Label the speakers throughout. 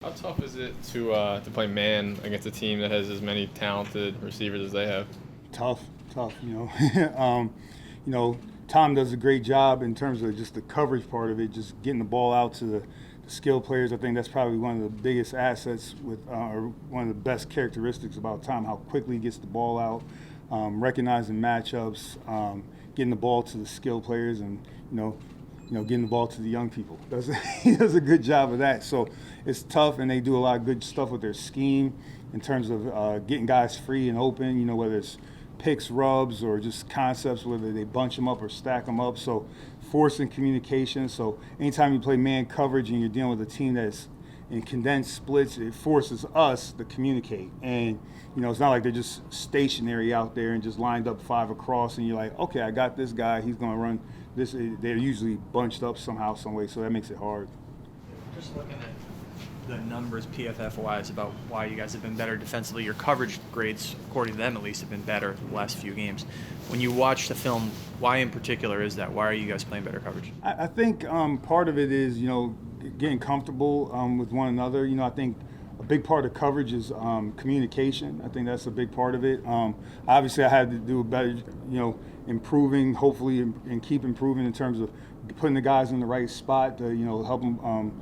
Speaker 1: How tough is it to play man against a team that has as many talented receivers as they have?
Speaker 2: Tough, tough. You know, Tom does a great job in terms of just the coverage part of it, just getting the ball out to the skill players. I think that's probably one of the biggest assets or one of the best characteristics about Tom, how quickly he gets the ball out, recognizing matchups, getting the ball to the skill players, and getting the ball to the young people. He does a good job of that. So it's tough, and they do a lot of good stuff with their scheme in terms of getting guys free and open. Whether it's picks, rubs, or just concepts, whether they bunch them up or stack them up. So forcing communication. So anytime you play man coverage and you're dealing with a team that's in condensed splits, it forces us to communicate. And it's not like they're just stationary out there and just lined up five across, and you're like, okay, I got this guy. He's going to run this. They're usually bunched up somehow, some way. So that makes it hard.
Speaker 3: Just looking at the numbers PFF-wise about why you guys have been better defensively, your coverage grades, according to them at least, have been better the last few games. When you watch the film, why in particular is that? Why are you guys playing better coverage?
Speaker 2: I think part of it is, getting comfortable with one another. I think a big part of coverage is communication. I think that's a big part of it. Obviously, I had to do a better, improving, hopefully, and keep improving in terms of putting the guys in the right spot to, help them,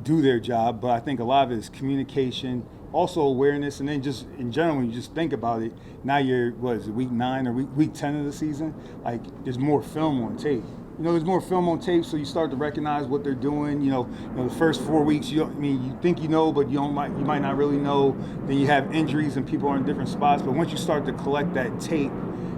Speaker 2: do their job. But I think a lot of it is communication, also awareness, and then just in general, when you just think about it, now you're, week 9 or week 10 of the season? Like, there's more film on tape. There's more film on tape, so you start to recognize what they're doing. The first 4 weeks, you think but you might not really know. Then you have injuries and people are in different spots. But once you start to collect that tape,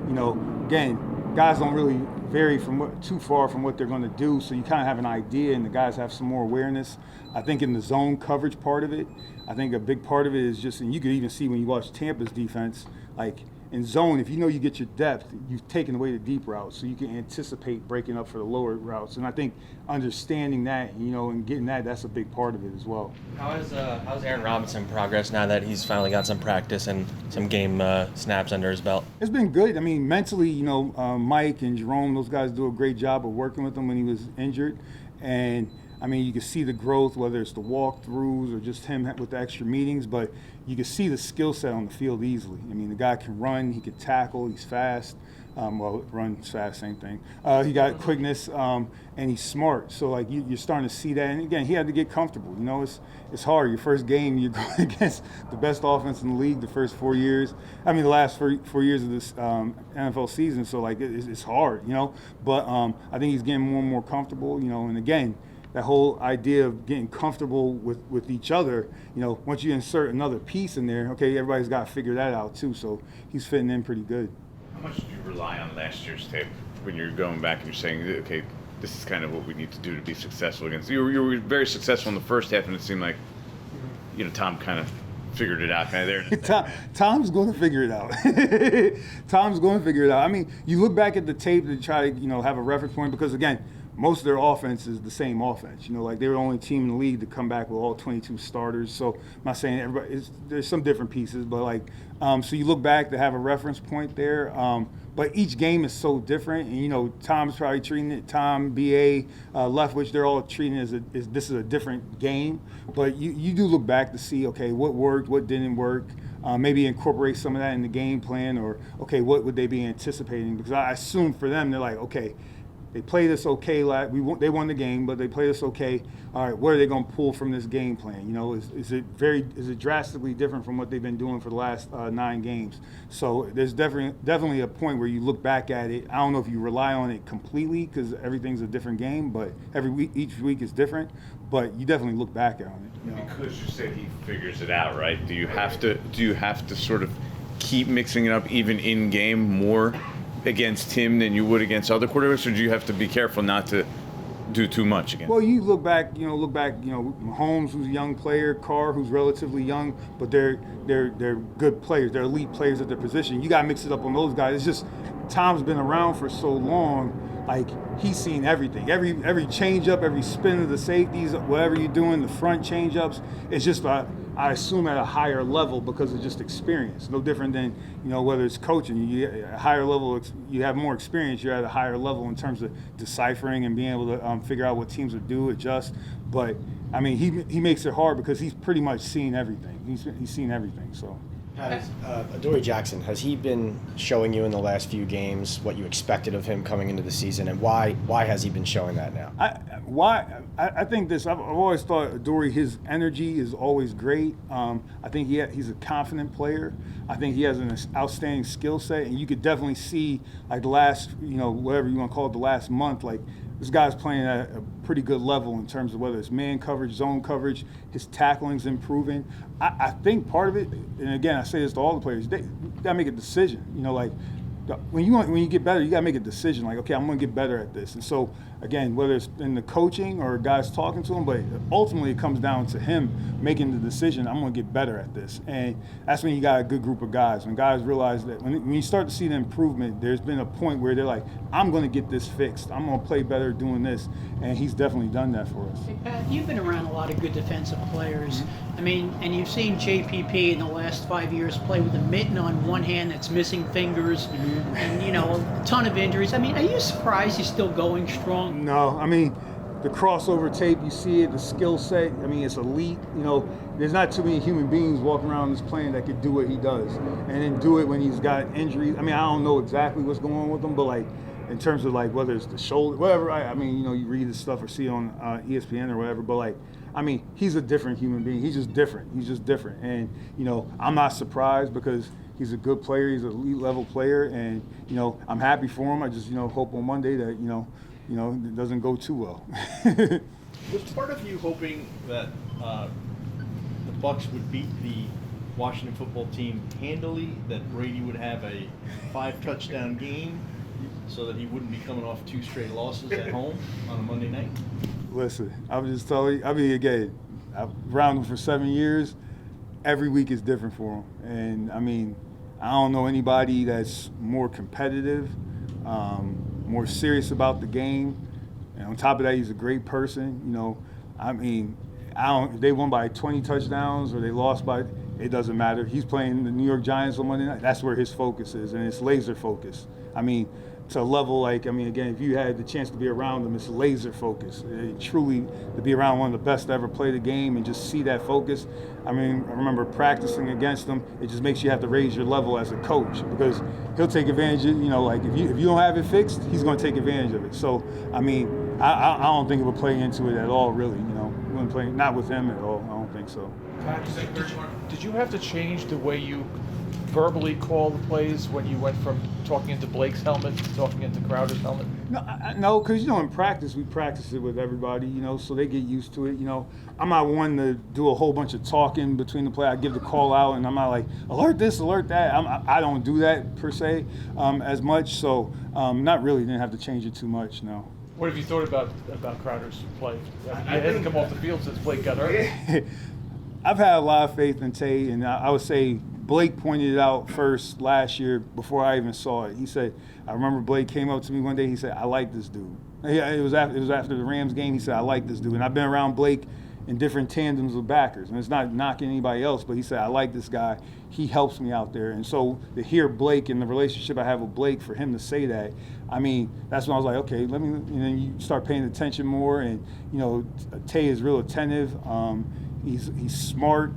Speaker 2: again, guys don't really vary too far from what they're going to do, so you kind of have an idea, and the guys have some more awareness. I think in the zone coverage part of it, I think a big part of it is just, and you could even see when you watch Tampa's defense, like in zone, if you get your depth, you've taken away the deep routes, so you can anticipate breaking up for the lower routes. And I think understanding that, and getting that's a big part of it as well.
Speaker 4: How's Aaron Robinson progress now that he's finally got some practice and some game snaps under his belt?
Speaker 2: It's been good. I mean, mentally, Mike and Jerome, those guys do a great job of working with him when he was injured. And I mean, you can see the growth, whether it's the walkthroughs or just him with the extra meetings, but you can see the skill set on the field easily. I mean, the guy can run, he can tackle, he's fast. Runs fast, same thing. He got quickness, and he's smart. So, you're starting to see that. And, again, he had to get comfortable. It's hard. Your first game, you're going against the best offense in the league the first 4 years. I mean, the last 4 years of this NFL season. So, it's hard, But I think he's getting more and more comfortable, and, again, that whole idea of getting comfortable with each other, once you insert another piece in there, okay, everybody's got to figure that out too. So he's fitting in pretty good.
Speaker 5: How much do you rely on last year's tape when you're going back and you're saying, okay, this is kind of what we need to do to be successful against? You were very successful in the first half, and it seemed like, Tom kind of figured it out kind of there.
Speaker 2: Tom's going to figure it out. Tom's going to figure it out. I mean, you look back at the tape to try to, have a reference point because, again, most of their offense is the same offense. They were the only team in the league to come back with all 22 starters. So I'm not saying everybody. There's some different pieces, but so you look back to have a reference point there. But each game is so different, and Tom's probably treating it. Tom, BA, Leftwich, they're all treating it as this is a different game. But you do look back to see, okay, what worked, what didn't work. Maybe incorporate some of that in the game plan, or okay, what would they be anticipating? Because I assume for them, they're like, okay, they played us okay. They won the game, but they played us okay. All right, what are they going to pull from this game plan? Is it drastically different from what they've been doing for the last 9 games? So there's definitely a point where you look back at it. I don't know if you rely on it completely because everything's a different game, but each week is different. But you definitely look back on it.
Speaker 5: Because you said he figures it out, right? Do you have to sort of keep mixing it up even in game more against him than you would against other quarterbacks, or do you have to be careful not to do too much again?
Speaker 2: Well, you look back, Mahomes, who's a young player, Carr, who's relatively young, but they're good players. They're elite players at their position. You got to mix it up on those guys. It's just Tom's been around for so long. He's seen everything. Every change up, every spin of the safeties, whatever you're doing, the front change ups, it's just I assume at a higher level because of just experience. No different than, whether it's coaching. You at a higher level, you have more experience, you're at a higher level in terms of deciphering and being able to figure out what teams will do, adjust. But I mean, he makes it hard because he's pretty much seen everything. He's seen everything. So.
Speaker 6: Adoree Jackson, has he been showing you in the last few games what you expected of him coming into the season, and why has he been showing that now?
Speaker 2: I think this. I've always thought Adoree, his energy is always great. I think he's a confident player. I think he has an outstanding skill set, and you could definitely see like the last, whatever you want to call it, the last month, like. This guy's playing at a pretty good level in terms of whether it's man coverage, zone coverage. His tackling's improving. I think part of it, and again, I say this to all the players, they gotta make a decision. When you get better, you gotta make a decision. Like, okay, I'm gonna get better at this. And so, again, whether it's in the coaching or guys talking to him, but ultimately it comes down to him making the decision. I'm gonna get better at this, and that's when you got a good group of guys. When guys realize that when you start to see the improvement, there's been a point where they're like, I'm gonna get this fixed. I'm gonna play better doing this, and he's definitely done that for us.
Speaker 7: Hey, Pat, you've been around a lot of good defensive players. I mean, and you've seen JPP in the last 5 years play with a mitten on one hand that's missing fingers, and a ton of injuries. I mean, are you surprised he's still going strong?
Speaker 2: No, I mean, the crossover tape, you see it, the skill set, I mean, it's elite. There's not too many human beings walking around this plane that could do what he does, and then do it when he's got injuries. I mean, I don't know exactly what's going on with him, but like, in terms of like whether it's the shoulder, whatever, I mean, you read his stuff or see it on ESPN or whatever, but like, I mean, he's a different human being. He's just different. And, I'm not surprised because he's a good player. He's an elite level player. And, I'm happy for him. I just, hope on Monday that, it doesn't go too well.
Speaker 8: Was part of you hoping that the Bucs would beat the Washington football team handily, that Brady would have a 5-touchdown game so that he wouldn't be coming off 2 straight losses at home on a Monday night?
Speaker 2: Listen, I'm just telling you, I mean, again, I've around him for 7 years. Every week is different for him. And, I mean, I don't know anybody that's more competitive, more serious about the game. And on top of that, he's a great person. I mean, if they won by 20 touchdowns or they lost by, it doesn't matter. He's playing the New York Giants on Monday night. That's where his focus is, and it's laser focus. I mean, to a level again, if you had the chance to be around them, it's laser focus. Truly, to be around one of the best to ever play the game and just see that focus. I mean, I remember practicing against him. It just makes you have to raise your level as a coach because he'll take advantage of, like if you don't have it fixed, he's going to take advantage of it. So, I mean, I don't think it would play into it at all, really. It wouldn't play, not with him at all. I don't think so.
Speaker 9: Did you have to change the way you verbally call the plays when you went from talking into Blake's helmet to talking into Crowder's helmet?
Speaker 2: No, because in practice we practice it with everybody, so they get used to it. I'm not one to do a whole bunch of talking between the play. I give the call out, and I'm not like alert this, alert that. I don't do that per se as much, so not really. Didn't have to change it too much. No.
Speaker 9: What have you thought about Crowder's play? He hasn't come off the field since Blake got hurt.
Speaker 2: I've had a lot of faith in Tay, and I would say Blake pointed it out first last year before I even saw it. He said, I remember Blake came up to me one day, he said, I like this dude. It was after the Rams game, he said, I like this dude. And I've been around Blake in different tandems with backers. And it's not knocking anybody else, but he said, I like this guy. He helps me out there. And so to hear Blake and the relationship I have with Blake, for him to say that, I mean, that's when I was like, okay, let me, and then you start paying attention more. And, Tay is real attentive. He's smart.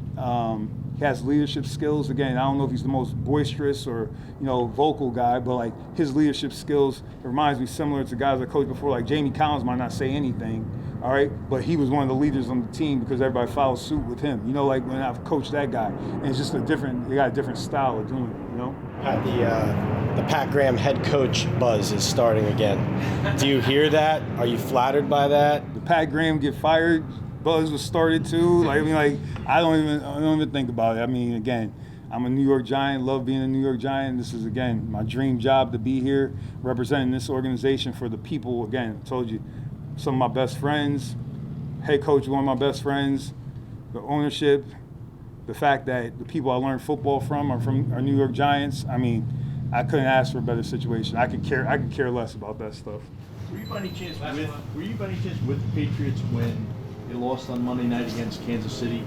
Speaker 2: He has leadership skills. Again, I don't know if he's the most boisterous or, vocal guy, but like his leadership skills, it reminds me similar to guys I coached before. Like Jamie Collins might not say anything, all right, but he was one of the leaders on the team because everybody followed suit with him. Like when I've coached that guy, and it's just they got a different style of doing it,
Speaker 6: The Pat Graham head coach buzz is starting again. Do you hear that? Are you flattered by that?
Speaker 2: The Pat Graham get fired buzz was started too. I don't even think about it. I mean, again, I'm a New York Giant, love being a New York Giant. This is, again, my dream job to be here, representing this organization for the people. Again, I told you, some of my best friends, head coach, one of my best friends, the ownership, the fact that the people I learned football from are New York Giants. I mean, I couldn't ask for a better situation. I could care less about that stuff.
Speaker 8: Were you by any chance with the Patriots when they lost on Monday night against Kansas City?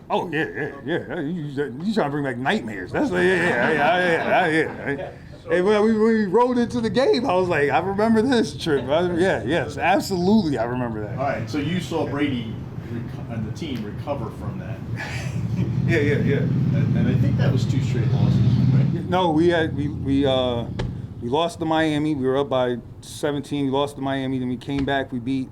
Speaker 2: Oh yeah. You trying to bring back nightmares? That's yeah. Hey, when we rolled into the game, I was like, I remember this trip. Yes, absolutely, I remember that.
Speaker 8: All right, so you saw Brady and the team recover from that.
Speaker 2: Yeah.
Speaker 8: And I think that was 2 straight losses, right?
Speaker 2: No, we lost to Miami. We were up by 17. We lost to Miami. Then we came back. We beat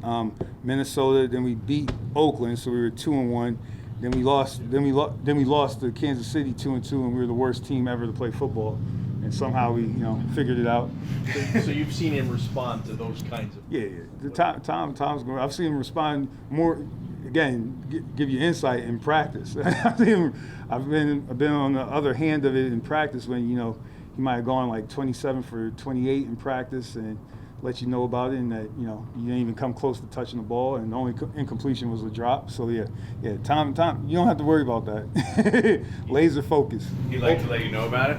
Speaker 2: Minnesota. Then we beat Oakland. So we were 2-1. Then we lost. Then we lost to Kansas City 2-2, and we were the worst team ever to play football. And somehow we figured it out.
Speaker 8: So you've seen him respond to those kinds of.
Speaker 2: Yeah. Tom's going. I've seen him respond more. Again, give you insight in practice. I've been on the other hand of it in practice when he might have gone like 27 for 28 in practice and let you know about it, and that you didn't even come close to touching the ball, and the only incompletion was a drop. So yeah, Tom, you don't have to worry about that. Laser focus.
Speaker 5: He'd like to let you know about it.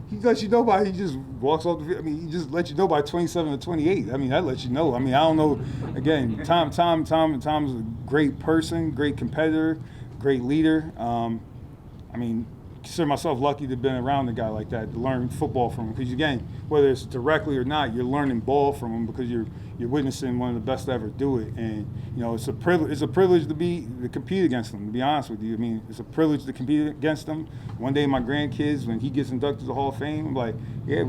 Speaker 2: He lets you know by, he just walks off the field. I mean, he just lets you know by 27 to 28. I mean, that lets you know. I mean, I don't know. Again, Tom's a great person, great competitor, great leader. I mean, consider myself lucky to have been around a guy like that, to learn football from him. Because again, whether it's directly or not, you're learning ball from him because you're witnessing one of the best to ever do it. And it's a privilege. It's a privilege to compete against him. To be honest with you, I mean, it's a privilege to compete against him. One day, my grandkids, when he gets inducted to the Hall of Fame, I'm like, yeah,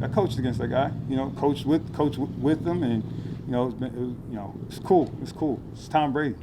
Speaker 2: I coached against that guy. Coached with them, and it's cool. It's cool. It's Tom Brady.